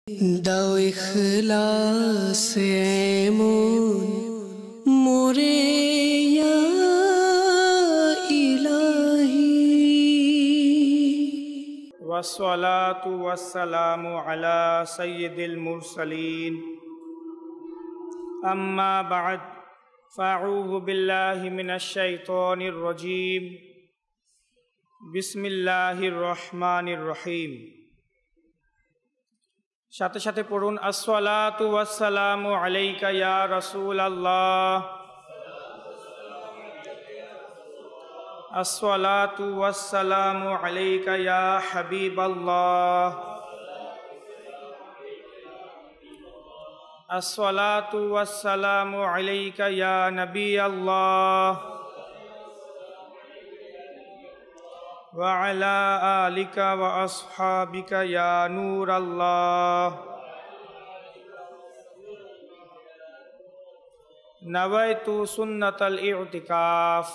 দাও ইখলাস এমন মোরে ইয়া ইলাহি। ওয়াসসালাতু ওয়াসসালামু আলা সাইয়্যিদিল মুরসালিন, আম্মা বা'দ, ফাআউযু বিল্লাহি মিনাশ শাইতানির রাজীম। বিসমিল্লাহির রহমানির রহিম। সাথে সাথে পড়ুন, আসসালাতু ওয়াসসালামু আলাইকা ইয়া রাসূলাল্লাহ, আসসালাতু ওয়াসসালামু আলাইকা ইয়া হাবিবাল্লাহ, আসসালাতু ওয়াসসালামু আলাইকা ইয়া নবিয়াল্লাহ ওয়া আলা আলিকা ওয়া আসহাবিকা ইয়া নূরাল্লাহ। নাওয়াইতু সুন্নাতাল ইতিকাফ।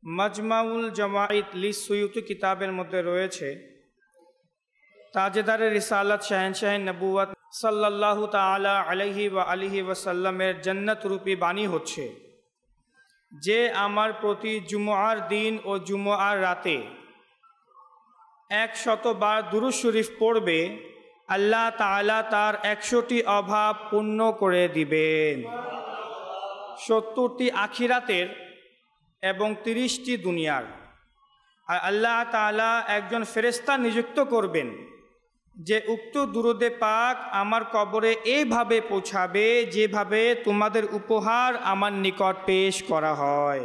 মাজমাউল জাওয়াইদ লিসসুয়ুতি কিতাবের মধ্যে রয়েছে, তাজেদারে রিসালাত শাহেনশাহে নবুয়ত সাল্লাল্লাহু তাআলা আলাইহি ওয়া আলিহি ওয়াসাল্লামের জান্নাত রূপী বাণী হচ্ছে, যে আমার প্রতি জুমআর দিন ও জুমআর রাতে 100 বার দুরূদ শরীফ পড়বে, আল্লাহ তাআলা তার 100টি অভাব পূর্ণ করে দিবেন, 70টি আখিরাতের এবং 30টি দুনিয়ার। আর আল্লাহ তাআলা একজন ফেরেশতা নিযুক্ত করবেন, যে উক্ত দুরূদে পাক আমার কবরে এইভাবে পৌঁছাবে যেভাবে তোমাদের উপহার আমার নিকট পেশ করা হয়।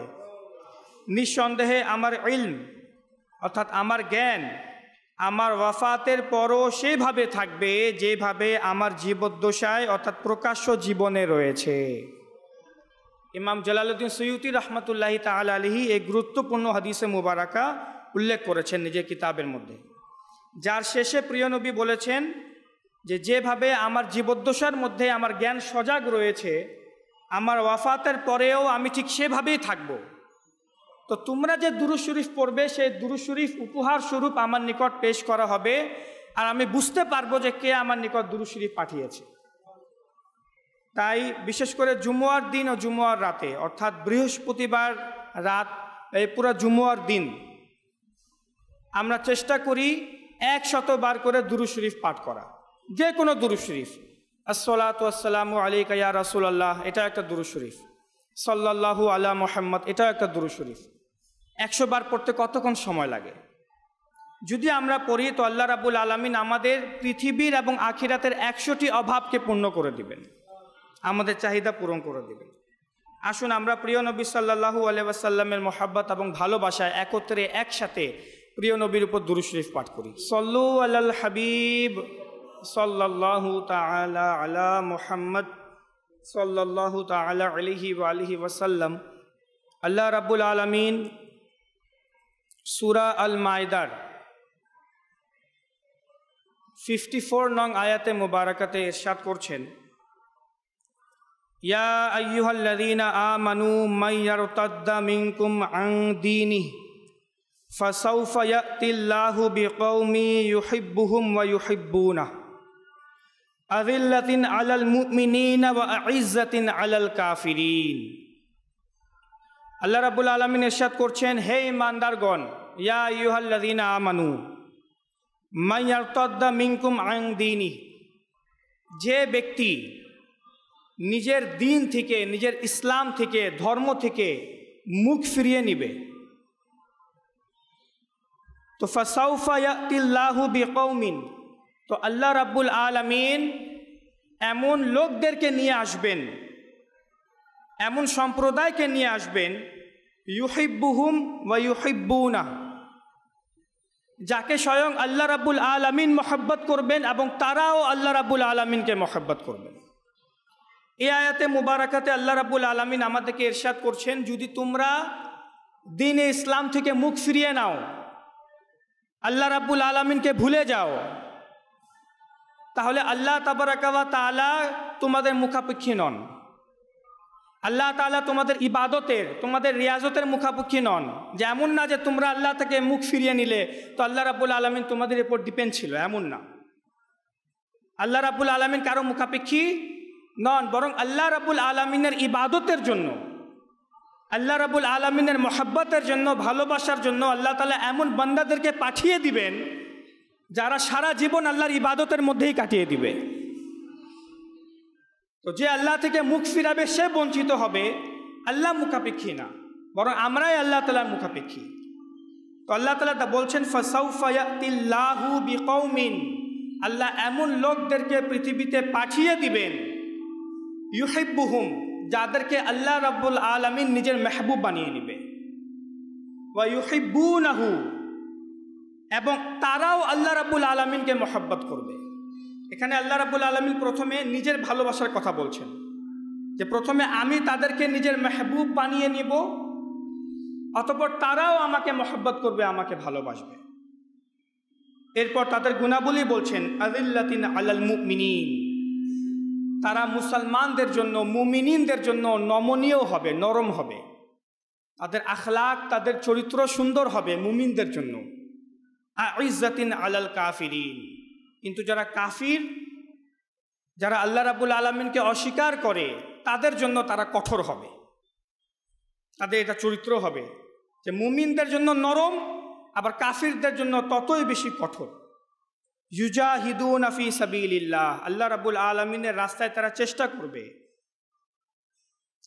নিঃসন্দেহে আমার ইলম অর্থাৎ আমার জ্ঞান আমার ওয়াফাতের পরও সেইভাবে থাকবে যেভাবে আমার জীবদ্দশায় অর্থাৎ প্রকাশ্য জীবনে রয়েছে। ইমাম জালালউদ্দিন সুয়ুতি রহমতুল্লাহি তাআলা আলাইহি এই গুরুত্বপূর্ণ হাদিসে মুবারাকা উল্লেখ করেছেন নিজের কিতাবের মধ্যে, যার শেষে প্রিয় নবী বলেছেন যে যেভাবে আমার জীবদ্দশার মধ্যে আমার জ্ঞান সজাগ রয়েছে, আমার ওয়াফাতের পরেও আমি ঠিক সেভাবেই থাকব। তো তোমরা যে দুরূদ শরীফ পড়বে, সেই দুরূদ শরীফ উপহার স্বরূপ আমার নিকট পেশ করা হবে, আর আমি বুঝতে পারবো যে কে আমার নিকট দুরূদ শরীফ পাঠিয়েছে। তাই বিশেষ করে জুমআর দিন ও জুমআর রাতে অর্থাৎ বৃহস্পতিবার রাত এই পুরো জুমআর দিন আমরা চেষ্টা করি 100 বার করে দুরূদ শরীফ পাঠ করা। যে কোনো দুরূদ শরীফ, আসসালাতু ওয়াসসালামু আলাইকা ইয়া রাসূলাল্লাহ, এটা একটা দুরূদ শরীফ। সাল্লাল্লাহু আলা মুহাম্মদ, এটা একটা দুরূদ শরীফ। 100 বার পড়তে কতক্ষণ সময় লাগে? যদি আমরা পড়ি তো আল্লাহ রাব্বুল আলামিন আমাদের পৃথিবীর এবং আখিরাতের 100টি অভাবকে পূর্ণ করে দিবেন, আমাদের চাহিদা পূরণ করে দিবেন। আসুন আমরা প্রিয় নবী সাল্লাল্লাহু আলাইহি ওয়াসাল্লামের মহব্বত এবং ভালোবাসায় একত্রে একসাথে প্রিয় নবীর উপর দুরূদ শরীফ পাঠ করি। সল্লু আলাল হাবিব সাল্লাল্লাহু তাআলা আলা মুহাম্মদ সাল্লাল্লাহু তাআলা আলাইহি ওয়া আলিহি ওয়াসাল্লাম। আল্লাহ রাব্বুল আলামিন সূরা আল মাইদার 54 নং আয়াতে মুবারাকাতে ইরশাদ করছেন, ইয়া আইয়ুহাল্লাযীনা আমানু মান ইয়ারতাদ্দা মিনকুম আন দীনিহি ফাসাউফা ইয়াতিল্লাহু বিকওমি ইউহিব্বুহুম ওয়া ইউহিব্বুনাহু আযিল্লাতিন আলাল মুমিনিনা ওয়া আইজ্জাতিন আলাল কাফিরিন। আল্লাহ রাব্বুল আলামিন ইরশাদ করছেন, হে ঈমানদারগণ, ইয়া আইয়ুহাল্লাযীনা আমানু মান ইয়ারতাদ্দা মিনকুম আন দীনিহি, যে ব্যক্তি নিজের দিন থেকে, নিজের ইসলাম থেকে, ধর্ম থেকে মুখ ফিরিয়ে নিবে, তো ফাসাউফা ইয়াতিল্লাহু বিকওমিন, তো আল্লাহ রাব্বুল আলামিন এমন লোকদেরকে নিয়ে আসবেন, এমন সম্প্রদায়কে নিয়ে আসবেন, ইউহিব্বুহুম ওয়া ইউহিব্বুনাহু, যাকে স্বয়ং আল্লাহ রাব্বুল আলামিন মহব্বত করবেন এবং তারাও আল্লাহ রাব্বুল আলামিনকে মহব্বত করবেন। এই আয়াতে মুবারাকাতে আল্লাহ রাব্বুল আলামিন আমাদেরকে ইরশাদ করছেন, যদি তোমরা দ্বীনে ইসলাম থেকে মুখ ফিরিয়ে নাও, আল্লাহ রাব্বুল আলামিনকে ভুলে যাও, তাহলে আল্লাহ তাবারাকা ওয়া তাআলা তোমাদের মুখাপেক্ষী নন। আল্লাহ তাআলা তোমাদের ইবাদতের, তোমাদের রিয়াজতের মুখাপেক্ষী নন, যে এমন না যে তোমরা আল্লাহ থেকে মুখ ফিরিয়ে নিলে তো আল্লাহ রাব্বুল আলামিন তোমাদের উপর ডিপেন্ড ছিল, এমন না। আল্লাহ রাব্বুল আলামিন কারো মুখাপেক্ষী নন, বরং আল্লাহ রাব্বুল আলামিনের ইবাদতের জন্য, আল্লাহ রাব্বুল আলামিনের মহব্বতের জন্য, ভালোবাসার জন্য আল্লাহ তাআলা এমন বান্দাদেরকে পাঠিয়ে দিবেন যারা সারা জীবন আল্লাহর ইবাদতের মধ্যেই কাটিয়ে দিবে। তো যে আল্লাহ থেকে মুখ ফিরাবে সে বঞ্চিত হবে, আল্লাহ মুখাপেক্ষী না, বরং আমরাই আল্লাহ তাআলার মুখাপেক্ষী। তো আল্লাহ তাআলা বলছেন ফাসাউফা ইয়াতিল্লাহু বিকৌমিন, আল্লাহ এমন লোকদেরকে পৃথিবীতে পাঠিয়ে দিবেন, ইউহিব্বুহুম, যাদেরকে আল্লাহ রাব্বুল আলামিন নিজের মেহবুব বানিয়ে নেবে, ওয়া ইউহিব্বুনাহু, এবং তারাও আল্লাহ রাব্বুল আলামিনকে মহব্বত করবে। এখানে আল্লাহ রাব্বুল আলামিন প্রথমে নিজের ভালোবাসার কথা বলছেন, যে প্রথমে আমি তাদেরকে নিজের মেহবুব বানিয়ে নিব, অতঃপর তারাও আমাকে মহব্বত করবে, আমাকে ভালোবাসবে। এরপর তাদের গুণাবলী বলছেন আযিল্লাতিন আলাল মুমিনিন, তারা মুসলমানদের জন্য, মুমিনিনদের জন্য নমনীয় হবে, নরম হবে, তাদের আখলাক, তাদের চরিত্র সুন্দর হবে মুমিনদের জন্য। আইজ্জাতিন আলাল কাফিরিন, কিন্তু যারা কাফির, যারা আল্লাহ রাব্বুল আলামিনকে অস্বীকার করে, তাদের জন্য তারা কঠোর হবে, তাদের এটা চরিত্র হবে যে মুমিনদের জন্য নরম, আবার কাফিরদের জন্য ততই বেশি কঠোর। ইউজাহিদুনা ফি সাবিলিল্লাহ, আল্লাহ রাব্বুল আলামিনের রাস্তায় তারা চেষ্টা করবে,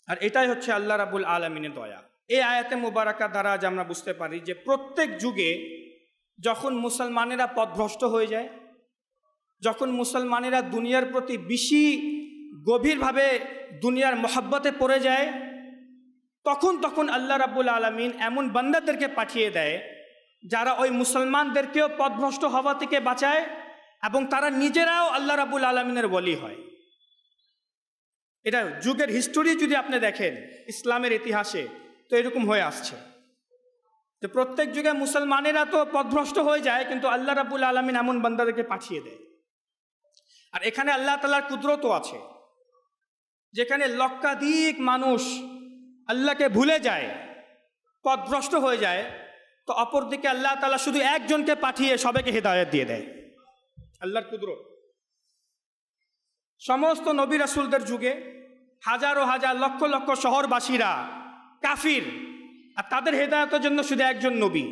আর এটাই হচ্ছে আল্লাহ রাব্বুল আলামিনের দয়া। এই আয়াতে মুবারাকা দ্বারা আজ আমরা বুঝতে পারি যে প্রত্যেক যুগে যখন মুসলমানেরা পথভ্রষ্ট হয়ে যায়, যখন মুসলমানেরা দুনিয়ার প্রতি বেশি গভীরভাবে দুনিয়ার মহব্বতে পড়ে যায়, তখন আল্লাহ রাব্বুল আলামিন এমন বান্দাদেরকে পাঠিয়ে দেয় যারা ওই মুসলমানদেরকেও পথভ্রষ্ট হওয়া থেকে বাঁচায়, এবং তারা নিজেরাও আল্লাহ রাব্বুল আলামিনের ওলি হয়। এটা যুগের হিস্টোরি যদি আপনি দেখেন, ইসলামের ইতিহাসে, তো এরকম হয়ে আসছে যে প্রত্যেক যুগে মুসলমানেরা তো পথভ্রষ্ট হয়ে যায়, কিন্তু আল্লাহ রাব্বুল আলামিন এমন বান্দাদেরকে পাঠিয়ে দেয়। আর এখানে আল্লাহ তাআলার কুদরতও আছে, যেখানে লক্ষাধিক মানুষ আল্লাহকে ভুলে যায়, পথভ্রষ্ট হয়ে যায়, তো অপরদিকে আল্লাহ তাআলা শুধু একজনকে পাঠিয়ে সবাইকে হিদায়াত দিয়ে দেয়। আল্লাহর কুদরত। সমস্ত নবী রাসূলদের যুগে হাজারো হাজার লক্ষ লক্ষ শহরবাসীরা কাফির, আর তাদের হেদায়েতের জন্য শুধু একজন নবী।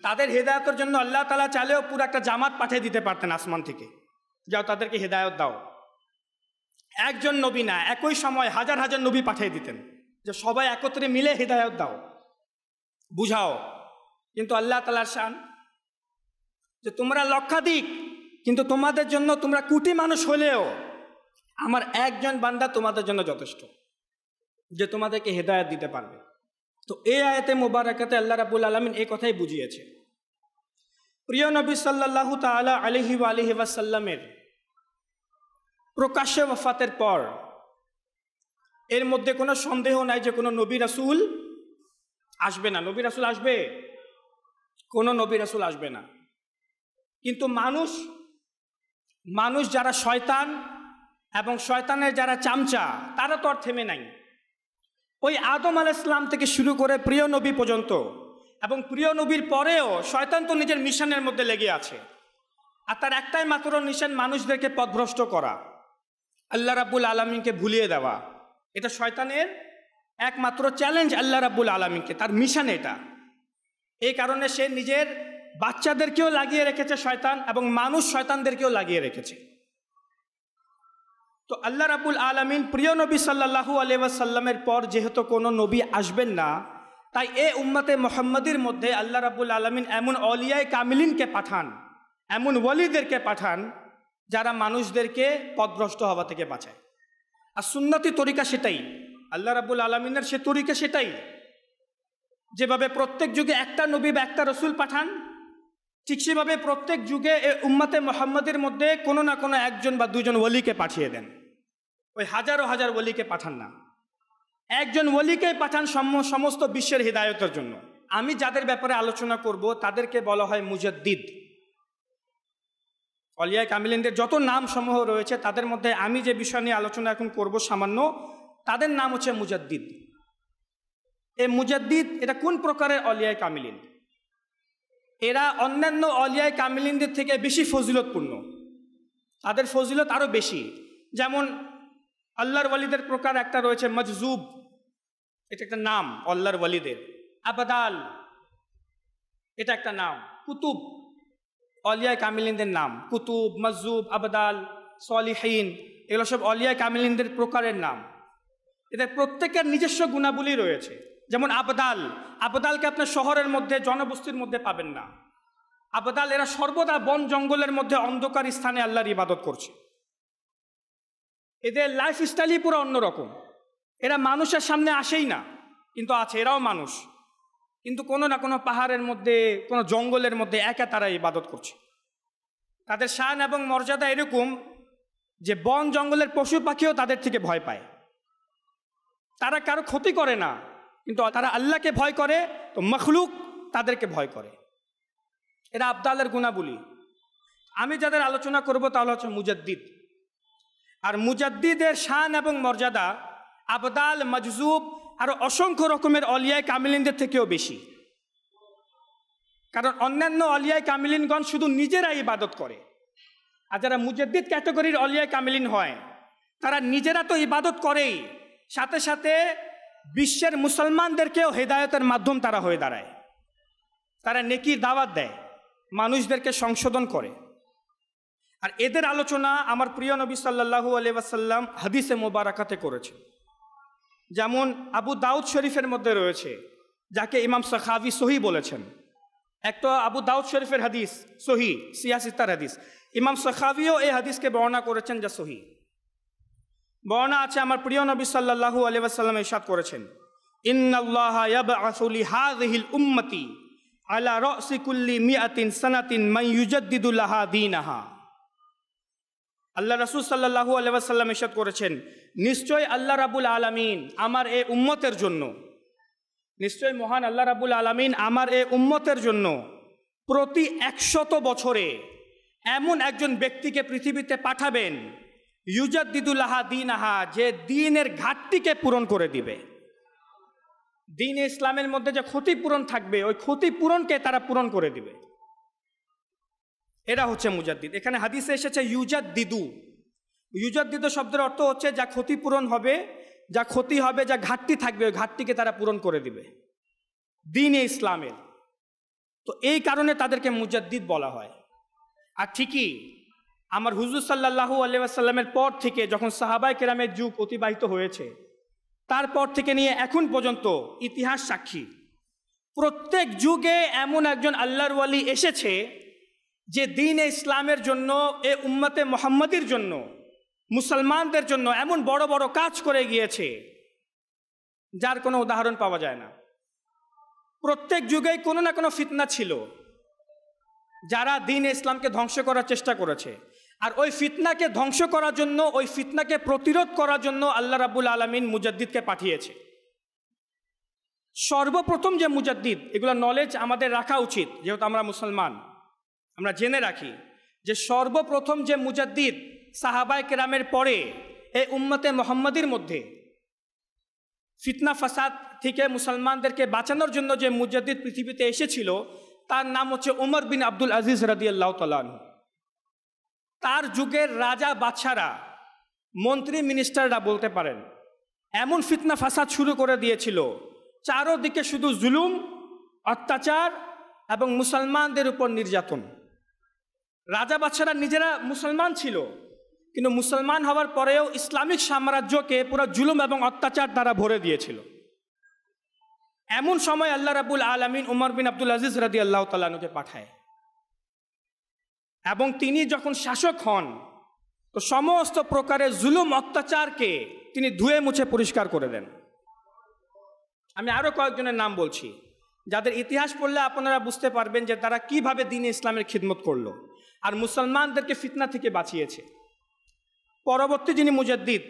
তাদের হেদায়েতের জন্য আল্লাহ তাআলা চাইলেও পুরো একটা জামাত পাঠিয়ে দিতে পারতেন আসমান থেকে, যাও তাদেরকে হেদায়েত দাও। একজন নবী না, একই সময় হাজার হাজার নবী পাঠিয়ে দিতেন, যে সবাই একত্রে মিলে হেদায়েত দাও, বুঝাও। কিন্তু আল্লাহ তাআলার শান যে তোমরা লক্ষাধিক, কিন্তু তোমাদের জন্য, তোমরা কোটি মানুষ হলেও আমার একজন বান্দা তোমাদের জন্য যথেষ্ট, যে তোমাদেরকে হেদায়েত দিতে পারবে। তো এই আয়াতে মুবারাকাতে আল্লাহ রাব্বুল আলামিন এই কথাই বুঝিয়েছে। প্রিয় নবী সাল্লাল্লাহু তাআলা আলাইহি ওয়া আলিহি ওয়াসাল্লামের প্রকাশ্যে ওয়াফাতের পর এর মধ্যে কোনো সন্দেহ নাই যে কোনো নবী রাসূল আসবে না। নবী রাসূল আসবে? কোনো নবী রাসূল আসবে না। কিন্তু মানুষ যারা শয়তান এবং শয়তানের যারা চামচা, তারা তো আর থেমে নাই। ওই আদম আলাইহিস সালাম থেকে শুরু করে প্রিয় নবী পর্যন্ত, এবং প্রিয় নবীর পরেও শয়তান তো নিজের মিশনের মধ্যে লেগে আছে, আর তার একটাই মাত্র মিশন মানুষদেরকে পথভ্রষ্ট করা, আল্লাহ রাব্বুল আলামিনকে ভুলিয়ে দেওয়া। এটা শয়তানের একমাত্র চ্যালেঞ্জ আল্লাহ রাব্বুল আলামিনকে, তার মিশন এটা। এই কারণে সে নিজের বাচ্চাদেরকেও লাগিয়ে রেখেছে শয়তান, এবং মানুষ শয়তানদেরকেও লাগিয়ে রেখেছে। তো আল্লাহ রাব্বুল আলামিন প্রিয় নবী সাল্লাল্লাহু আলাইহি ওয়াসাল্লামের পর যেহেতু কোনো নবী আসবেন না, তাই এই উম্মতে মুহাম্মাদির মধ্যে আল্লাহ রাব্বুল আলামিন এমন অলিয়ায়ে কামিলিনকে পাঠান, এমন ওয়ালিদেরকে পাঠান যারা মানুষদেরকে পথভ্রষ্ট হওয়া থেকে বাঁচায়। আর সুন্নতি তরিকা সেটাই, আল্লাহ রাব্বুল আলামিনের সে তরিকা সেটাই, যেভাবে প্রত্যেক যুগে একটা নবী বা একটা রসুল পাঠান, ঠিক সেভাবে প্রত্যেক যুগে এই উম্মতে মুহাম্মাদের মধ্যে কোনো না কোনো একজন বা দুজন ওলিকে পাঠিয়ে দেন। ওই হাজারো হাজার ওলিকে পাঠান না, একজন ওলিকে পাঠান সমস্ত বিশ্বের হিদায়তের জন্য। আমি যাদের ব্যাপারে আলোচনা করব তাদেরকে বলা হয় মুজাদ্দিদ। অলিয়া কামিলিনদের যত নাম সমূহ রয়েছে তাদের মধ্যে আমি যে বিষয় নিয়ে আলোচনা এখন করব সামান্য, তাদের নাম হচ্ছে মুজাদ্দিদ। এই মুজাদ্দিদ এটা কোন প্রকারের অলিয়ায় কামিলিন? এরা অন্যান্য অলিয়ায় কামিলিনদের থেকে বেশি ফজিলতপূর্ণ, তাদের ফজিলত আরও বেশি। যেমন আল্লাহর ওয়ালিদের প্রকার একটা রয়েছে মজজুব, এটা একটা নাম আল্লাহর ওয়ালিদের। আবদাল, এটা একটা নাম। কুতুব, অলিয়ায় কামিলিনদের নাম। কুতুব, মজজুব, আবদাল, সলিহীন, এগুলো সব অলিয়ায় কামিলিনদের প্রকারের নাম। এদের প্রত্যেকের নিজস্ব গুণাবলী রয়েছে। যেমন আবদাল, আবদালকে আপনার শহরের মধ্যে জনবস্তির মধ্যে পাবেন না। আবদাল এরা সর্বদা বন জঙ্গলের মধ্যে অন্ধকার স্থানে আল্লাহর ইবাদত করছে। এদের লাইফ স্টাইলই পুরো অন্যরকম। এরা মানুষের সামনে আসেই না, কিন্তু আছে, এরাও মানুষ, কিন্তু কোনো না কোনো পাহাড়ের মধ্যে, কোনো জঙ্গলের মধ্যে একা তারা ইবাদত করছে। তাদের শান এবং মর্যাদা এরকম যে বন জঙ্গলের পশু পাখিও তাদের থেকে ভয় পায়। তারা কারো ক্ষতি করে না, কিন্তু তারা আল্লাহকে ভয় করে, তো মখলুক তাদেরকে ভয় করে। এরা আবদালের গুণাবলী। আমি যাদের আলোচনা করব তাহলে হচ্ছে মুজাদ্দিদ। আর মুজাদ্দিদের শান এবং মর্যাদা আবদাল, মজজুব আর অসংখ্য রকমের অলিয়ায় কামিলিনদের থেকেও বেশি। কারণ অন্যান্য অলিয়ায় কামিলিনগণ শুধু নিজেরা ইবাদত করে, আর যারা মুজাদ্দিদ ক্যাটাগরির অলিয়ায় কামিলিন হয় তারা নিজেরা তো ইবাদত করেই, সাথে সাথে বিশ্বের মুসলমানদেরকেও হেদায়েতের মাধ্যম তারা হয়ে দাঁড়ায়। তারা নেকির দাওয়াত দেয়, মানুষদেরকে সংশোধন করে। আর এদের আলোচনা আমার প্রিয় নবী সাল্লাল্লাহু আলাইহি ওয়াসাল্লাম হাদিসে মোবারাকাতে করেছে। যেমন আবু দাউদ শরীফের মধ্যে রয়েছে, যাকে ইমাম সাখাভি সহি বলেছেন। একটা আবু দাউদ শরীফের হাদিস সহি, সিয়াসিতার হাদিস। ইমাম সাখাভিও এই হাদিসকে বর্ণনা করেছেন যা সহি। বর্ণনা আছে, আমার প্রিয় নবী সাল্লাল্লাহু আলাইহি ওয়াসাল্লাম ইরশাদ করেছেন, ইন্নাল্লাহা ইয়াবআসু লিহাযিহিল উম্মতি আলা রাসি কুল্লি মিআতিন সানাতিন মান ইউজাদ্দিদু লাহা দীনাহা। আল্লাহ রাসূল সাল্লাল্লাহু আলাইহি ওয়াসাল্লাম ইরশাদ করেছেন, নিশ্চয় আল্লাহ রাব্বুল আলামিন আমার এই উম্মতের জন্য, নিশ্চয় মহান আল্লাহ রাব্বুল আলামিন আমার এই উম্মতের জন্য প্রতি 100 বছরে এমন একজন ব্যক্তিকে পৃথিবীতে পাঠাবেন, ইউজাদ্দিদু লাহা দীনাহা, যে দ্বীনের ঘাটতিকে পূরণ করে দিবে। দ্বীন ইসলামের মধ্যে যে ক্ষতিপূরণ থাকবে, ওই ক্ষতিপূরণকে তারা পূরণ করে দিবে। এরা হচ্ছে মুজাদ্দিদ। এখানে হাদিসে এসেছে ইউজাদ্দিদু। ইউজাদ্দিদু শব্দের অর্থ হচ্ছে যা ক্ষতিপূরণ হবে, যা ক্ষতি হবে, যা ঘাটতি থাকবে, ওই ঘাটতিকে তারা পূরণ করে দিবে দ্বীনে ইসলামের। তো এই কারণে তাদেরকে মুজাদ্দিদ বলা হয়। আর ঠিকই আমার হুজুর সাল্লাল্লাহু আলাইহি ওয়াসাল্লামের পর থেকে যখন সাহাবায়ে কেরামের যুগ অতিবাহিত হয়েছে, তারপর থেকে নিয়ে এখন পর্যন্ত ইতিহাস সাক্ষী, প্রত্যেক যুগে এমন একজন আল্লাহর ওয়ালি এসেছে যে দ্বীনে ইসলামের জন্য, এ উম্মতে মুহাম্মাদির জন্য, মুসলমানদের জন্য এমন বড় বড় কাজ করে গিয়েছে যার কোনো উদাহরণ পাওয়া যায় না। প্রত্যেক যুগেই কোনো না কোনো ফিতনা ছিল যারা দ্বীনে ইসলামকে ধ্বংস করার চেষ্টা করেছে। আর ওই ফিতনাকে ধ্বংস করার জন্য, ওই ফিতনাকে প্রতিরোধ করার জন্য আল্লাহ রাব্বুল আলামিন মুজাদ্দিদকে পাঠিয়েছে। সর্বপ্রথম যে মুজাদ্দিদ, এগুলো নলেজ আমাদের রাখা উচিত, যেহেতু আমরা মুসলমান, আমরা জেনে রাখি যে সর্বপ্রথম যে মুজাদ্দিদ সাহাবায়ে কেরামের পরে এই উম্মতে মুহাম্মাদির মধ্যে ফিতনা ফাসাদ থেকে মুসলমানদেরকে বাঁচানোর জন্য যে মুজাদ্দিদ পৃথিবীতে এসেছিল, তার নাম হচ্ছে উমর বিন আব্দুল আজিজ রাদিয়াল্লাহু তাআলা আনহু। তার যুগের রাজা বাদশারা, মন্ত্রী মিনিস্টাররা বলতে পারেন, এমন ফিতনা ফাসাদ শুরু করে দিয়েছিল, চারোদিকে শুধু জুলুম, অত্যাচার এবং মুসলমানদের উপর নির্যাতন। রাজা বাদশারা নিজেরা মুসলমান ছিল, কিন্তু মুসলমান হওয়ার পরেও ইসলামিক সাম্রাজ্যকে পুরো জুলুম এবং অত্যাচার দ্বারা ভরে দিয়েছিল। এমন সময় আল্লাহ রাব্বুল আলামিন উমর বিন আব্দুল আজিজ রাদিয়াল্লাহু তাআলা আনহুকে পাঠায়, এবং তিনি যখন শাসক হন তো সমস্ত প্রকারের জুলুম অত্যাচারকে তিনি ধুয়ে মুছে পরিষ্কার করে দেন। আমি আরও কয়েকজনের নাম বলছি, যাদের ইতিহাস পড়লে আপনারা বুঝতে পারবেন যে তারা কিভাবে দ্বীনে ইসলামের খিদমত করলো আর মুসলমানদেরকে ফিতনা থেকে বাঁচিয়েছে। পরবর্তী যিনি মুজাদ্দিদ,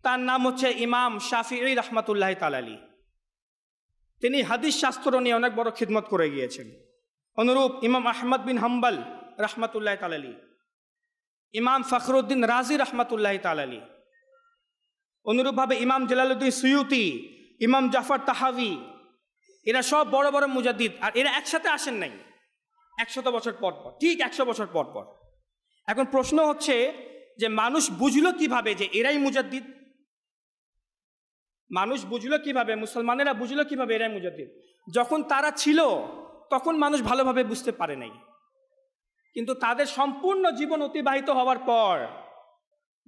তার নাম হচ্ছে ইমাম শাফিঈ রাহমাতুল্লাহি তাআলা আলাইহি। তিনি হাদিস শাস্ত্র নিয়ে অনেক বড় খিদমত করে গিয়েছেন। অনুরূপ ইমাম আহমদ বিন হাম্বল রাহমাতুল্লাহি তাআলা আলাইহি, ইমাম ফখরুদ্দিন রাজি রাহমাতুল্লাহি তাআলা আলাইহি, অনুরূপভাবে ইমাম জালালউদ্দিন সুয়ুতি, ইমাম জাফর তাহাবি, এরা সব বড় বড় মুজাদ্দিদ। আর এরা একসাথে আসেন নাই 100 বছর পর পর, ঠিক 100 বছর পর পর। এখন প্রশ্ন হচ্ছে যে মানুষ বুঝলো কিভাবে যে এরাই মুজাদ্দিদ? মানুষ বুঝলো কিভাবে, মুসলমানেরা বুঝলো কিভাবে এরাই মুজাদ্দিদ? যখন তারা ছিল তখন মানুষ ভালোভাবে বুঝতে পারে নাই, কিন্তু তাদের সম্পূর্ণ জীবন অতিবাহিত হওয়ার পর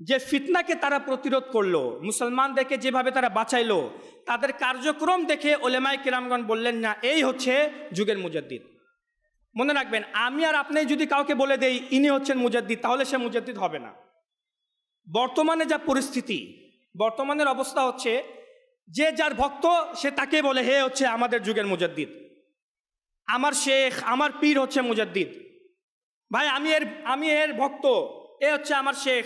যে ফিতনাকে তারা প্রতিরোধ করলো, মুসলমানদেরকে যেভাবে তারা বাঁচাইলো, তাদের কার্যক্রম দেখে উলেমায়ে কিরামগণ বললেন না, এই হচ্ছে যুগের মুজাদ্দিদ। মনে রাখবেন, আমি আর আপনি যদি কাউকে বলে দেই ইনি হচ্ছেন মুজাদ্দিদ, তাহলে সে মুজাদ্দিদ হবে না। বর্তমানে যা পরিস্থিতি, বর্তমানের অবস্থা হচ্ছে যে যার ভক্ত সে তাকে বলে হে হচ্ছে আমাদের যুগের মুজাদ্দিদ, আমার শেখ, আমার পীর হচ্ছে মুজাদ্দিদ। ভাই আমি এর ভক্ত, এ হচ্ছে আমার শেখ,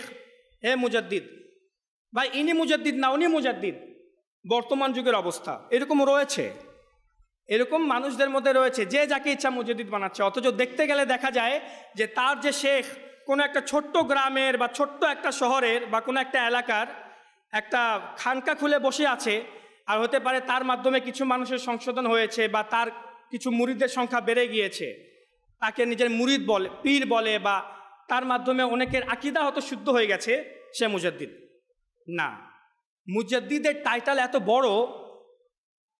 হে মুজাদ্দিদ। ভাই ইনি মুজাদ্দিদ না, উনি মুজাদ্দিদ। বর্তমান যুগের অবস্থা এরকম রয়েছে, এরকম মানুষদের মধ্যে রয়েছে যে যাকে ইচ্ছা মুজাদ্দিদ বানাচ্ছে। অথচ দেখতে গেলে দেখা যায় যে তার যে শেখ কোনো একটা ছোট্ট গ্রামের বা ছোট্ট একটা শহরের বা কোনো একটা এলাকার একটা খানকা খুলে বসে আছে, আর হতে পারে তার মাধ্যমে কিছু মানুষের সংশোধন হয়েছে বা তার কিছু মুরিদদের সংখ্যা বেড়ে গিয়েছে, তাকে নিজের মুরিদ বলে, পীর বলে, বা তার মাধ্যমে অনেকের আকীদা হয়তো শুদ্ধ হয়ে গেছে, সে মুজাদ্দিদ না। মুজাদ্দিদের টাইটেল এত বড়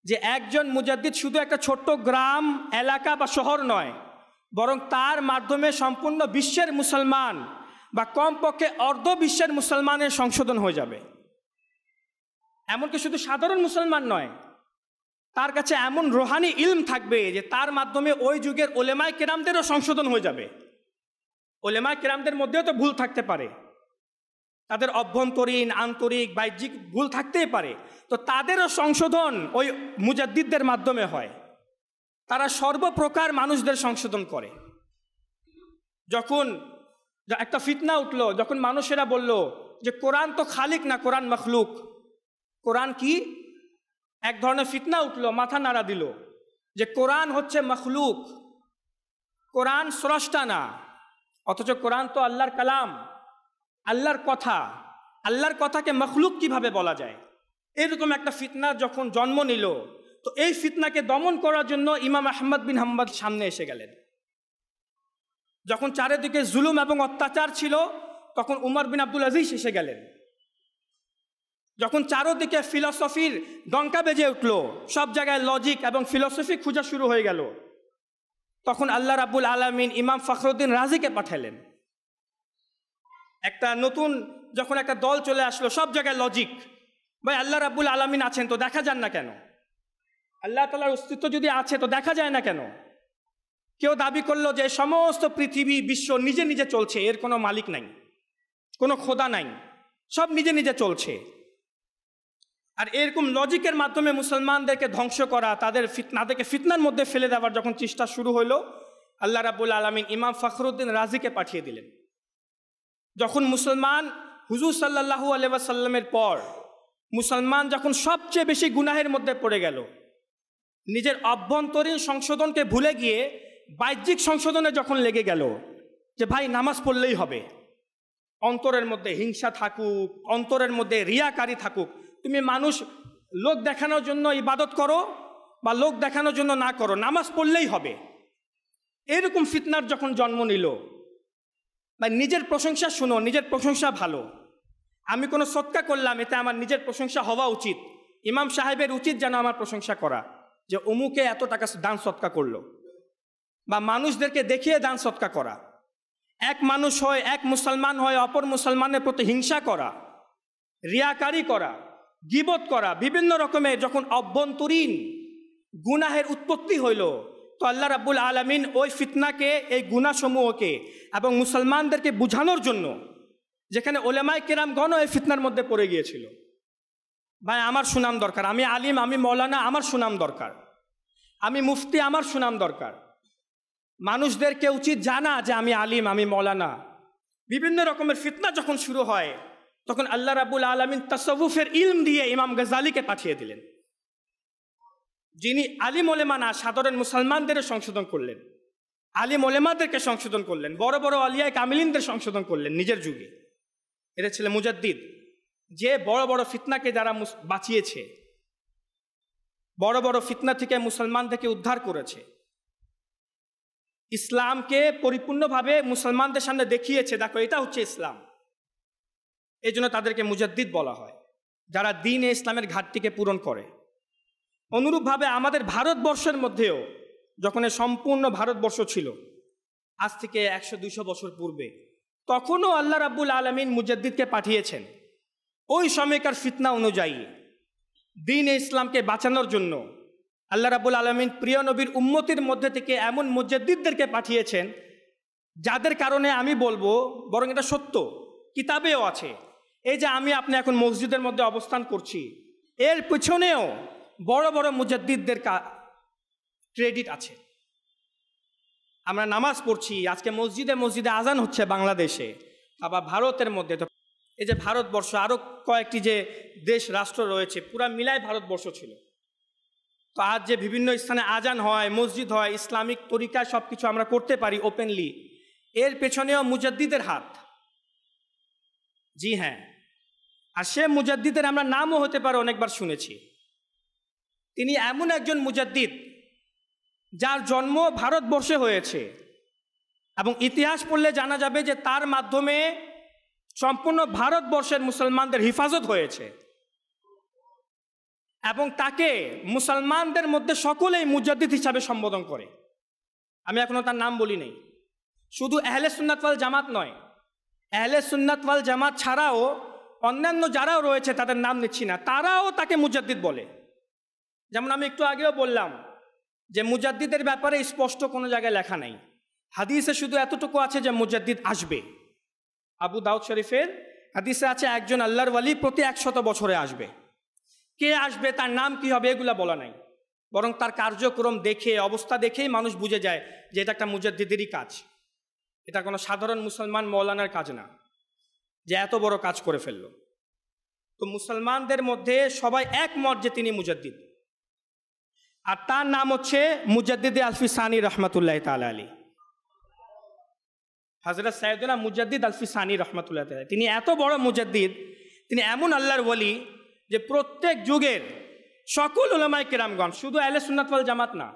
যে একজন মুজাদ্দিদ শুধু একটা ছোট্ট গ্রাম, এলাকা বা শহর নয়, বরং তার মাধ্যমে সম্পূর্ণ বিশ্বের মুসলমান বা কমপক্ষে অর্ধ বিশ্বের মুসলমানের সংশোধন হয়ে যাবে। এমনকি শুধু সাধারণ মুসলমান নয়, তার কাছে এমন রুহানি ইলম থাকবে যে তার মাধ্যমে ওই যুগের উলেমায়ে কেরামদেরও সংশোধন হয়ে যাবে। উলেমায়ে কেরামদের মধ্যেও তো ভুল থাকতে পারে, তাদের অভ্যন্তরীণ, আন্তরিক, বাহ্যিক ভুল থাকতেই পারে, তো তাদেরও সংশোধন ওই মুজাদ্দিদদের মাধ্যমে হয়। তারা সর্বপ্রকার মানুষদের সংশোধন করে। যখন একটা ফিতনা উঠলো, যখন মানুষেরা বলল যে কোরআন তো খালিক না, কোরআন মখলুক, কোরআন কি, এক ধরনের ফিতনা উঠলো, মাথা নাড়া দিল যে কোরআন হচ্ছে মখলুক, কোরআন স্রষ্টা না। অথচ কোরআন তো আল্লাহর কালাম, আল্লাহর কথা, আল্লাহর কথাকে মখলুক কিভাবে বলা যায়? এরকম একটা ফিতনা যখন জন্ম নিল, তো এই ফিতনাকে দমন করার জন্য ইমাম আহমদ বিন হাম্বল সামনে এসে গেলেন। যখন চারিদিকে জুলুম এবং অত্যাচার ছিল, তখন উমর বিন আব্দুল আজিজ এসে গেলেন। যখন চারদিকে ফিলসফির ডঙ্কা বেজে উঠল, সব জায়গায় লজিক এবং ফিলসফি খোঁজা শুরু হয়ে গেল, তখন আল্লাহ রাব্বুল আলামিন ইমাম ফখরুদ্দিন রাজিকে পাঠালেন। একটা নতুন যখন একটা দল চলে আসলো, সব জায়গায় লজিক, ভাই আল্লাহ রাব্বুল আলামিন আছেন তো দেখা যান না কেন? আল্লাহ তাআলার অস্তিত্ব যদি আছে তো দেখা যায় না কেন? কেউ দাবি করলো যে সমস্ত পৃথিবী, বিশ্ব নিজে নিজে চলছে, এর কোনো মালিক নাই, কোনো খোদা নাই, সব নিজে নিজে চলছে। আর এরকম লজিকের মাধ্যমে মুসলমানদেরকে ধ্বংস করা, তাদেরকে ফিতনার মধ্যে ফেলে দেওয়ার যখন চেষ্টা শুরু হলো, আল্লাহ রাব্বুল আলামিন ইমাম ফখরুদ্দিন রাজিকে পাঠিয়ে দিলেন। যখন মুসলমান হুজুর সাল্লাল্লাহু আলাইহি ওয়াসাল্লামের পর মুসলমান যখন সবচেয়ে বেশি গুনাহের মধ্যে পড়ে গেল, নিজের অভ্যন্তরীণ সংশোধনকে ভুলে গিয়ে বাহ্যিক সংশোধনে যখন লেগে গেল যে ভাই নামাজ পড়লেই হবে, অন্তরের মধ্যে হিংসা থাকুক, অন্তরের মধ্যে রিয়াকারি থাকুক, তুমি মানুষ লোক দেখানোর জন্য ইবাদত করো বা লোক দেখানোর জন্য না করো, নামাজ পড়লেই হবে, এরকম ফিতনার যখন জন্ম নিল, বা নিজের প্রশংসা শুনো, নিজের প্রশংসা ভালো, আমি কোনো সৎকা করলাম এতে আমার নিজের প্রশংসা হওয়া উচিত, ইমাম সাহেবের উচিত যেন আমার প্রশংসা করা যে অমুকে এত টাকা দান সৎকা করলো, বা মানুষদেরকে দেখিয়ে দান সৎকা করা, এক মানুষ হয়, এক মুসলমান হয় অপর মুসলমানের প্রতি হিংসা করা, রিয়াকারি করা, গীবত করা, বিভিন্ন রকমের যখন অভ্যন্তরীণ গুনাহের উৎপত্তি হইল, তো আল্লাহ রাব্বুল আলামিন ওই ফিতনাকে, এই গুনাহসমূহকে এবং মুসলমানদেরকে বুঝানোর জন্য, যেখানে উলামায়ে কেরামগণ এই ফিতনার মধ্যে পড়ে গিয়েছিল, ভাই আমার সুনাম দরকার, আমি আলিম, আমি মৌলানা, আমার সুনাম দরকার, আমি মুফতি, আমার সুনাম দরকার, মানুষদেরকে উচিত জানা যে আমি আলিম, আমি মৌলানা। বিভিন্ন রকমের ফিতনা যখন শুরু হয়, তখন আল্লাহ রাব্বুল আলামিন তাসাউফের ইলম দিয়ে ইমাম গাজ্জালিকে পাঠিয়ে দিলেন, যিনি আলিম ওলেমা না, সাধারণ মুসলমানদের সংশোধন করলেন, আলিম ওলেমাদেরকে সংশোধন করলেন, বড় বড় আলিয়ায়ে কামিলিনদের সংশোধন করলেন নিজের যুগে। এটা ছিল মুজাদ্দিদ। যে বড় বড় ফিতনাকে যারা বাঁচিয়েছে, বড় বড় ফিতনা থেকে মুসলমানদেরকে উদ্ধার করেছে, ইসলামকে পরিপূর্ণভাবে মুসলমানদের সামনে দেখিয়েছে, দেখো এটা হচ্ছে ইসলাম, এই জন্য তাদেরকে মুজাদ্দিদ বলা হয়, যারা দ্বীন-এ ইসলামের ঘাটতিকে পূরণ করে। অনুরূপভাবে আমাদের ভারতবর্ষের মধ্যেও যখন সম্পূর্ণ ভারতবর্ষ ছিল, আজ থেকে 100-200 বছর পূর্বে, তখনও আল্লাহ রাব্বুল আলামিন মুজাদ্দিদকে পাঠিয়েছেন ওই সময়কার ফিতনা অনুযায়ী দ্বীন-এ ইসলামকে বাঁচানোর জন্য। আল্লাহ রাব্বুল আলামিন প্রিয় নবীর উম্মতির মধ্যে থেকে এমন মুজাদ্দিদদেরকে পাঠিয়েছেন যাদের কারণে আমি বলবো, বরং এটা সত্য, কিতাবেও আছে, এই যে আমি আপনি এখন মসজিদের মধ্যে অবস্থান করছি, এর পিছনেও বড় বড় মুজাদ্দিদদের ক্রেডিট আছে। আমরা নামাজ পড়ছি, আজকে মসজিদে মসজিদে আজান হচ্ছে বাংলাদেশে, আবার ভারতের মধ্যে তো এই যে ভারতবর্ষ, আরও কয়েকটি যে দেশ রাষ্ট্র রয়েছে, পুরা মিলাই ভারতবর্ষ ছিল। তো আজ যে বিভিন্ন স্থানে আজান হয়, মসজিদ হয়, ইসলামিক তরিকায় সব কিছু আমরা করতে পারি ওপেনলি, এর পেছনেও মুজাদ্দিদের হাত। জি হ্যাঁ, আর সে মুজাদ্দিদের আমরা নামও হতে পারে অনেকবার শুনেছি। তিনি এমন একজন মুজাদ্দিদ যার জন্ম ভারতবর্ষে হয়েছে, এবং ইতিহাস পড়লে জানা যাবে যে তার মাধ্যমে সম্পূর্ণ ভারতবর্ষের মুসলমানদের হিফাজত হয়েছে, এবং তাকে মুসলমানদের মধ্যে সকলেই মুজাদ্দিদ হিসাবে সম্বোধন করে। আমি এখনো তার নাম বলি নেই। শুধু আহলে সুন্নাত ওয়াল জামাত নয়, আহলে সুন্নাত ওয়াল জামাত ছাড়াও অন্যান্য যারাও রয়েছে তাদের নাম নিচ্ছি না, তারাও তাকে মুজাদ্দিদ বলে। যেমন আমি একটু আগেও বললাম যে মুজাদ্দিদের ব্যাপারে স্পষ্ট কোনো জায়গায় লেখা নাই, হাদিসে শুধু এতটুকু আছে যে মুজাদ্দিদ আসবে। আবু দাউদ শরীফের হাদিসে আছে একজন আল্লাহর ওয়ালি প্রতি 100 বছরে আসবে। কে আসবে, তার নাম কি হবে, এগুলা বলা নাই, বরং তার কার্যক্রম দেখে, অবস্থা দেখেই মানুষ বুঝে যায় যে এটা একটা মুজাদ্দিদেরই কাজ, এটা কোনো সাধারণ মুসলমান মৌলানার কাজ না যে এত বড় কাজ করে ফেলল। তো মুসলমানদের মধ্যে সবাই একমত যে তিনি মুজাদ্দিদ, আর তার নাম হচ্ছে মুজাদ্দিদে আলফি সানি রহমতুল্লাহ তাআলা আলী, হযরত সাইয়েদনা মুজাদ্দিদ আলফি সানি রহমতুল্লাহ তাআলা। তিনি এত বড় মুজাদ্দিদ, তিনি এমন আল্লাহর ওয়ালি যে প্রত্যেক যুগের সকল উলামায়ে কেরামগণ, শুধু আহলে সুন্নাত ওয়াল জামাত না,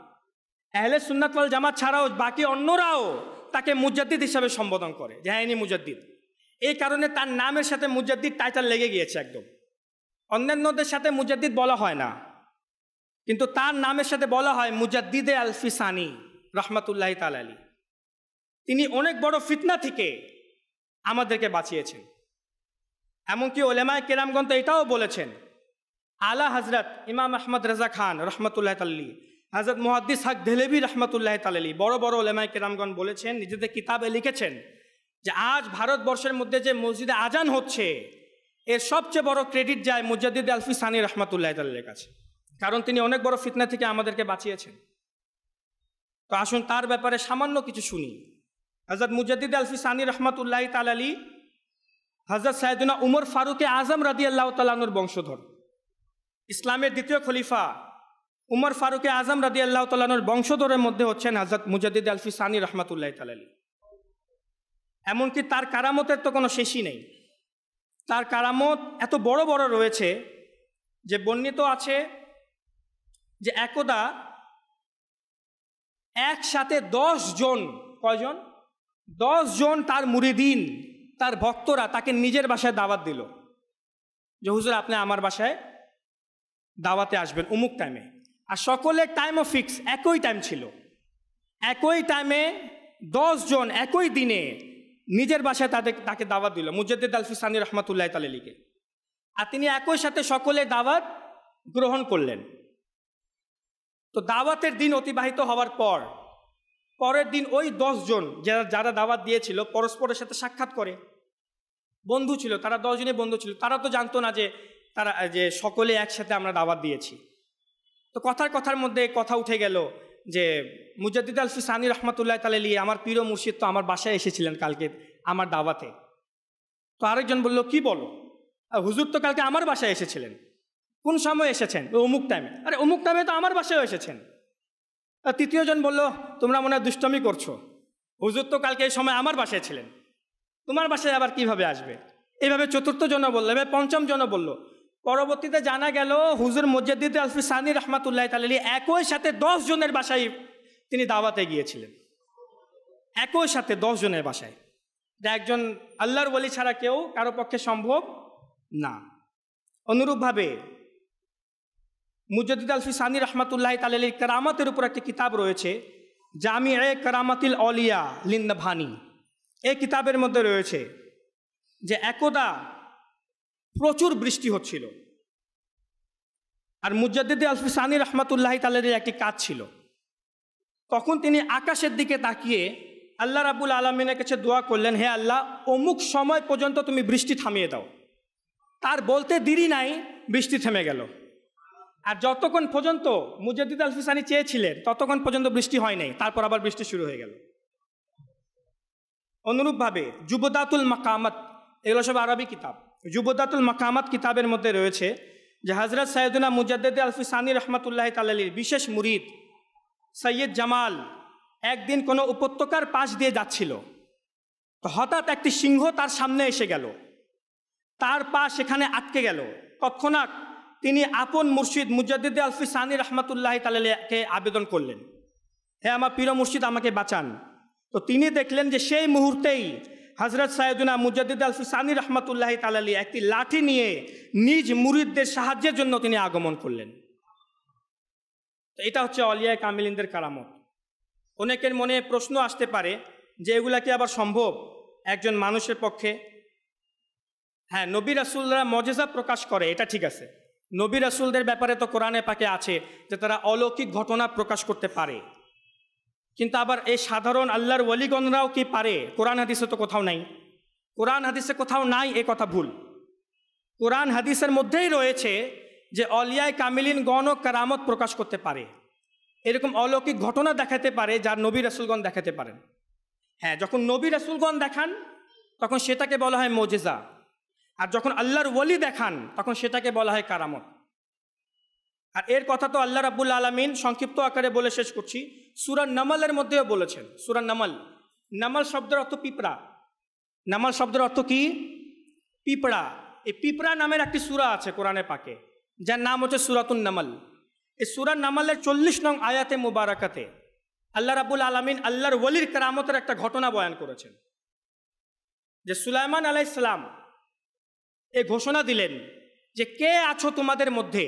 আহলে সুন্নাত ওয়াল জামাত ছাড়াও বাকি অন্যরাও তাকে মুজাদ্দিদ হিসাবে সম্বোধন করে যে হ্যাঁ ইনি মুজাদ্দিদ। এই কারণে তার নামের সাথে মুজাদ্দিদ টাইটেল লেগে গিয়েছে একদম। অন্যান্যদের সাথে মুজাদ্দিদ বলা হয় না, কিন্তু তার নামের সাথে বলা হয় মুজাদ্দিদে আলফি সানি রহমতুল্লাহ তাআলা আলী। তিনি অনেক বড় ফিতনা থেকে আমাদেরকে বাঁচিয়েছেন। এমনকি উলামায়ে কেরামগণ তো এটাও বলেছেন, আলা হযরত ইমাম আহমদ রেজা খান রহমতুল্লাহ তাআলা, হযরত মুহাদ্দিস হক দেহলেভি রহমতুল্লাহ তাআলা, বড় বড় উলামায়ে কেরামগণ বলেছেন, নিজেদের কিতাবে লিখেছেন যে আজ ভারতবর্ষের মধ্যে যে মসজিদে আজান হচ্ছে এর সবচেয়ে বড় ক্রেডিট যায় মুজাদ্দিদ আলফি সানি রহমতুল্লাহ তাআলার কাছে, কারণ তিনি অনেক বড় ফিতনা থেকে আমাদেরকে বাঁচিয়েছেন। তো আসুন তার ব্যাপারে সামান্য কিছু শুনি। হযরত মুজাদ্দিদ আলফি সানি রহমতুল্লাহ তাআলা আলী হযরত সাইয়েদনা উমর ফারুক আজম রাদিয়াল্লাহু তাআলা আনহুর বংশধর, ইসলামের দ্বিতীয় খলিফা উমর ফারুক আজম রাদিয়াল্লাহু তাআলা আনহুর বংশধরের মধ্যে হচ্ছেন হযরত মুজাদ্দিদ আলফি সানি রহমতুল্লাহ তাআলা আলী। এমনকি তার কারামতের তো কোনো শেষই নেই। তার কারামত এত বড় বড় রয়েছে যে বর্ণিত আছে যে একদা একসাথে 10 জন, কয়জন, 10 জন তার মুরিদিন, তার ভক্তরা তাকে নিজের বাসায় দাওয়াত দিল যে হুজুর আপনি আমার বাসায় দাওয়াতে আসবেন অমুক টাইমে। আর সকলের টাইমও ফিক্স, একই টাইম ছিল, একই টাইমে 10 জন একই দিনে নিজের বাসায় তাকে দাওয়াত দিল মুজাদ্দিদ আলফি সানি রহমতুল্লাহ তাআলা আলীকে। আর তিনি একই সাথে সকলের দাওয়াত গ্রহণ করলেন। তো দাওয়াতের দিন অতিবাহিত হওয়ার পর পরের দিন ওই 10 জন যারা দাওয়াত দিয়েছিল পরস্পরের সাথে সাক্ষাৎ করে, বন্ধু ছিল তারা, 10 জনই বন্ধু ছিল। তারা তো জানতো না যে সকলে একসাথে আমরা দাওয়াত দিয়েছি। তো কথার মধ্যে কথা উঠে গেল যে মুজাদ্দিদ আলফি সানি রহমতুল্লাহ তাআলা আলী, আমার পীর ও মুর্শিদ তো আমার বাসায় এসেছিলেন কালকে আমার দাওয়াতে। তো আরেকজন বলল কি বলো, হুজুর তো কালকে আমার বাসায় এসেছিলেন। কোন সময় এসেছেন? অমুক টাইমে। আরে অমুক টাইমে তো আমার বাসায় এসেছেন। আর তৃতীয় জন বলল তোমরা মনে হয় দুষ্টমি করছো, হুজুর তো কালকে এই সময় আমার বাসায় ছিলেন, তোমার বাসায় আবার কিভাবে আসবে? এভাবে চতুর্থ জন বললো, এভাবে পঞ্চম জন বলল। পরবর্তীতে জানা গেল হুজুর মুজাদ্দিদ আলফি সানি রহমাতুল্লাহ তাআলা একই সাথে 10 জনের বাসায় তিনি দাওয়াতে গিয়েছিলেন, একই সাথে 10 জনের বাসায়। যা একজন আল্লাহর ওলি ছাড়া কেউ কারো পক্ষে সম্ভব না। অনুরূপভাবে মুজাদ্দিদ আলফি সানি রহমাতুল্লাহ তাআলা কারামাতের উপর একটি কিতাব রয়েছে, জামিয়ে কারামাতিল আউলিয়া লিন্নাভানি। এই কিতাবের মধ্যে রয়েছে যে একদা প্রচুর বৃষ্টি হচ্ছিল, আর মুজাদ্দিদ আলফি সানি রহমাতুল্লাহ তাআলার একটি কাজ ছিল। তখন তিনি আকাশের দিকে তাকিয়ে আল্লাহ রাব্বুল আলামিনের কাছে দোয়া করলেন, হে আল্লাহ, অমুক সময় পর্যন্ত তুমি বৃষ্টি থামিয়ে দাও। তার বলতে দেরি নাই, বৃষ্টি থেমে গেল। আর যতক্ষণ পর্যন্ত মুজাদ্দিদ আলফি সানি চেয়েছিলেন ততক্ষণ পর্যন্ত বৃষ্টি হয় নাই, তারপর আবার বৃষ্টি শুরু হয়ে গেল। অনুরূপভাবে জুবদাতুল মাকামাত, এগুলো সব আরবি কিতাব। জুবদাতুল মাকামাত কিতাবের মধ্যে রয়েছে যে হযরত সাইয়েদুনা মুজাদ্দিদ আলফি সানি রহমাতুল্লাহ তাআলার বিশেষ মুরিদ সৈয়দ জামাল একদিন কোনো উপত্যকার পাশ দিয়ে যাচ্ছিল। তো হঠাৎ একটি সিংহ তার সামনে এসে গেল, তার পা সেখানে আটকে গেল। তৎক্ষণাৎ তিনি আপন মুর্শিদ মুজাদ্দিদ আলফি সানি রহমাতুল্লাহ তাআলাকে আবেদন করলেন, হে আমার প্রিয় মুর্শিদ, আমাকে বাঁচান। তো তিনি দেখলেন যে সেই মুহূর্তেই হযরত সাইয়েদুনা মুজাদ্দিদ আলফি সানি রহমাতুল্লাহ তাআলা একটি লাঠি নিয়ে নিজ মুরিদদের সাহায্যের জন্য তিনি আগমন করলেন। তো এটা হচ্ছে আউলিয়ায়ে কামিলিনদের কারামত। অনেকের মনে প্রশ্ন আসতে পারে যে এগুলা কি আবার সম্ভব একজন মানুষের পক্ষে? হ্যাঁ, নবী রাসূলরা মুজিজা প্রকাশ করে, এটা ঠিক আছে। নবী রাসূলদের ব্যাপারে তো কোরআনে পাকে আছে যে তারা অলৌকিক ঘটনা প্রকাশ করতে পারে, কিন্তু আবার এই সাধারণ আল্লাহর ওয়ালিগণরাও কি পারে? কোরআন হাদিসে তো কোথাও নাই। কোরআন হাদিসে কোথাও নাই, এ কথা ভুল। কোরআন হাদিসের মধ্যেই রয়েছে যে আউলিয়ায়ে কামিলিনগণও কারামত প্রকাশ করতে পারে, এরকম অলৌকিক ঘটনা দেখাতে পারে যা নবী রাসূলগণ দেখাতে পারেন। হ্যাঁ, যখন নবী রাসূলগণ দেখান তখন সেটাকে বলা হয় মুজিজা, আর যখন আল্লাহর ওয়ালি দেখান তখন সেটাকে বলা হয় কারামত। আর এর কথা তো আল্লাহ রাব্বুল আলামিন সংক্ষিপ্ত আকারে বলে শেষ করছি, সূরা নামলের মধ্যেও বলেছেন। সূরা নামল, নামল শব্দের অর্থ পিঁপড়া। নামল শব্দের অর্থ কি? পিঁপড়া। এই পিঁপড়া নামের একটি সূরা আছে কোরআনে পাকে, যার নাম হচ্ছে সূরাতুন নামল। এই সূরা নামলের 40 নং আয়াতে মুবারাকাতে আল্লাহ রাব্বুল আলামিন আল্লাহর ওয়ালির কারামতের একটা ঘটনা বয়ান করেছেন, যে সুলাইমান আলাইহিস সালাম এই ঘোষণা দিলেন যে কে আছো তোমাদের মধ্যে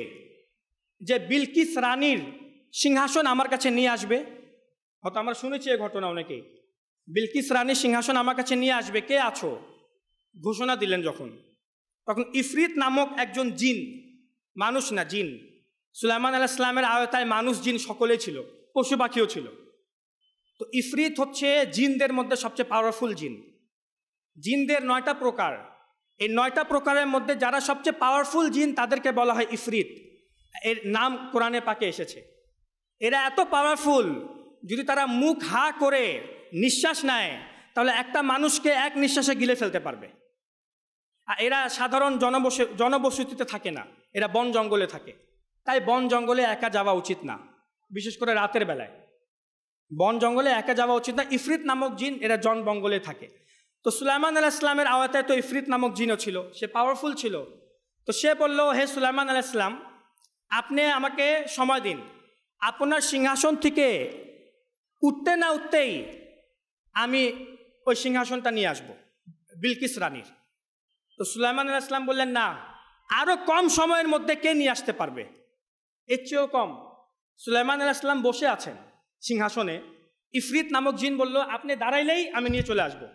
যে বিলকিস রানীর সিংহাসন আমার কাছে নিয়ে আসবে। হয়তো আমরা শুনেছি এই ঘটনা অনেকেই, বিলকিস রানীর সিংহাসন আমার কাছে নিয়ে আসবে, কে আছো? ঘোষণা দিলেন যখন, তখন ইফরিত নামক একজন জিন, মানুষ না জিন, সুলাইমান আলাইহিস সালামের আয়তায় মানুষ জিন সকলেই ছিল, পশু পাখিও ছিল। তো ইফরিত হচ্ছে জিনদের মধ্যে সবচেয়ে পাওয়ারফুল জিন। জিনদের 9টা প্রকার, এই 9টা প্রকারের মধ্যে যারা সবচেয়ে পাওয়ারফুল জিন তাদেরকে বলা হয় ইফরিত। এর নাম কোরআনে পাকে এসেছে। এরা এত পাওয়ারফুল, যদি তারা মুখ হা করে নিঃশ্বাস নেয় তাহলে একটা মানুষকে এক নিঃশ্বাসে গিলে ফেলতে পারবে। আর এরা সাধারণ জনবসতিতে থাকে না, এরা বন জঙ্গলে থাকে। তাই বন জঙ্গলে একা যাওয়া উচিত না, বিশেষ করে রাতের বেলায় বন জঙ্গলে একা যাওয়া উচিত না। ইফরিত নামক জিন এরা জঙ্গলে থাকে। তো সুলাইমান আলাইহিস সালামের আওতায় তো ইফরিত নামক জিনও ছিল, সে পাওয়ারফুল ছিল। তো সে বলল, হে সুলাইমান আলাইহিস সালাম, আপনি আমাকে সময় দিন, আপনার সিংহাসন থেকে উঠতে না উঠতেই আমি ওই সিংহাসনটা নিয়ে আসব বিলকিস রানীর। তো সুলাইমান আলাইহিস সালাম বললেন, না, আরও কম সময়ের মধ্যে কে নিয়ে আসতে পারবে? এর চেয়েও কম। সুলাইমান আলাইহিস সালাম বসে আছেন সিংহাসনে, ইফরিত নামক জিন বলল, আপনি দাঁড়াইলেই আমি নিয়ে চলে আসবো,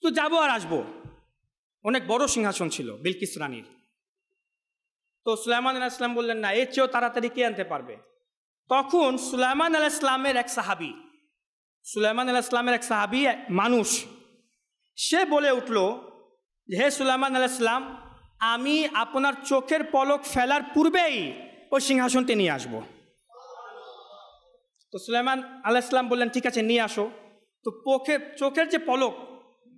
তো যাবো আর আসবো। অনেক বড় সিংহাসন ছিল বিলকিস রানীর। তো সুলাইমান আলাইহিস সালাম বললেন, না, এর চেয়েও তাড়াতাড়ি কে আনতে পারবে? তখন সুলাইমান আলাইহিস সালামের এক সাহাবী, সুলাইমান আলাইহিস সালামের এক সাহাবী মানুষ, সে বলে উঠল, হে সুলাইমান আলাইহিস সালাম, আমি আপনার চোখের পলক ফেলার পূর্বেই ওই সিংহাসনটি নিয়ে আসব। তো সুলাইমান আলাইহিস সালাম বললেন, ঠিক আছে, নিয়ে আসো। তো চোখের যে পলক,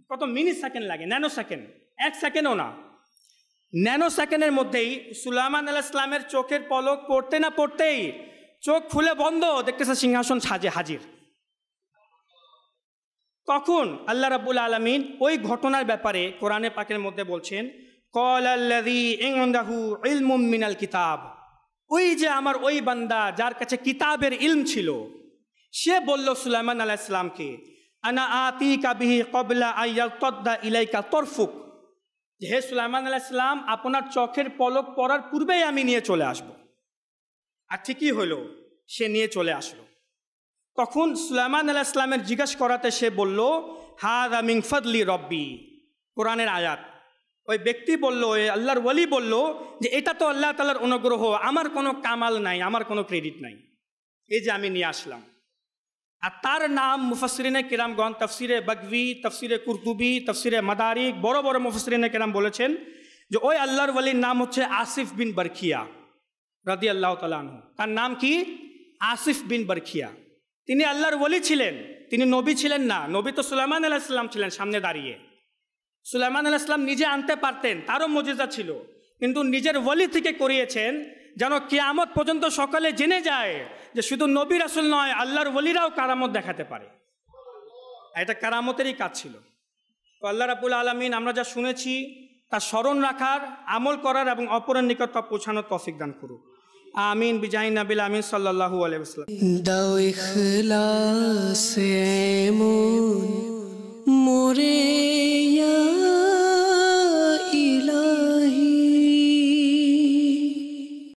কত মিনিট সেকেন্ড লাগে, ন্যানো সেকেন্ড, 1 সেকেন্ডও না, ন্যানো সেকেন্ডের মধ্যেই সুলাইমান আলাইহিস সালামের চোখের পলক পড়তে না পড়তেই চোখ খুলে বন্ধ, দেখতেছে সিংহাসন সাজে হাজির। তখন আল্লাহ রাব্বুল আলামিন ওই ঘটনার ব্যাপারে কোরআনে পাকের মধ্যে বলছেন, ক্বালাল্লাযী ইনদাহু ইলমুম মিনাল কিতাব, ওই যে আমার ওই বান্দা যার কাছে কিতাবের ইলম ছিল, সে বলল সুলাইমান আলাইহিস সালামকে, আনা আতিকা বিহি ক্বাবলা আইয়াতাদ্দা ইলাইকা তরফুক, যে হে সুলাইমান আলাইহিস সালাম, আপনার চোখের পলক পড়ার পূর্বেই আমি নিয়ে চলে আসব। আর ঠিকই হলো, সে নিয়ে চলে আসলো। তখন সুলাইমান আলাইহিস সালামের জিজ্ঞাসা করাতে সে বলল, হাযা মিন ফাদলি রব্বি, কোরআনের আয়াত। ওই ব্যক্তি বলল, ওই আল্লাহর ওয়ালি বলল যে এটা তো আল্লাহ তাআলার অনুগ্রহ, আমার কোনো কামাল নাই, আমার কোনো ক্রেডিট নাই, এই যে আমি নিয়ে আসলাম। আর তার নাম মুফাসসিরিনে কিরামগণ তাফসিরে বাগভি, তাফসিরে কুরতুবি, তাফসিরে মাদারিক, বড় বড় মুফাসসিরিনে কিরাম বলেছেন যে ওই আল্লাহর ওয়ালির নাম হচ্ছে আসিফ বিন বারখিয়া রাদিয়াল্লাহু তাআলা আনহু। তার নাম কি? আসিফ বিন বারখিয়া। তিনি আল্লাহর ওয়ালি ছিলেন, তিনি নবী ছিলেন না। নবী তো সুলাইমান আলাইহিস সালাম ছিলেন সামনে দাঁড়িয়ে। সুলাইমান আলাইহিস সালাম নিজে আনতে পারতেন, তারও মুজিজা ছিল, কিন্তু নিজের ওয়ালি থেকে করিয়েছেন যেন কিয়ামত পর্যন্ত সকালে জেনে যায় যে শুধু নবী রাসূল নয়, আল্লাহর ওয়ালিরাও কারামত দেখাতে পারে। এটা কারামতেরই কাজ ছিল। তো আল্লাহ রাব্বুল আলামিন আমরা যা শুনেছি তা স্মরণ রাখার, আমল করার এবং অপরের নিকট তা পৌঁছানোর তৌফিক দান করুক। আমিন বিজাহি নবিল আমিন সাল্লাল্লাহু আলাইহি ওয়াসাল্লাম। দাও ইখলাস এমন মোরে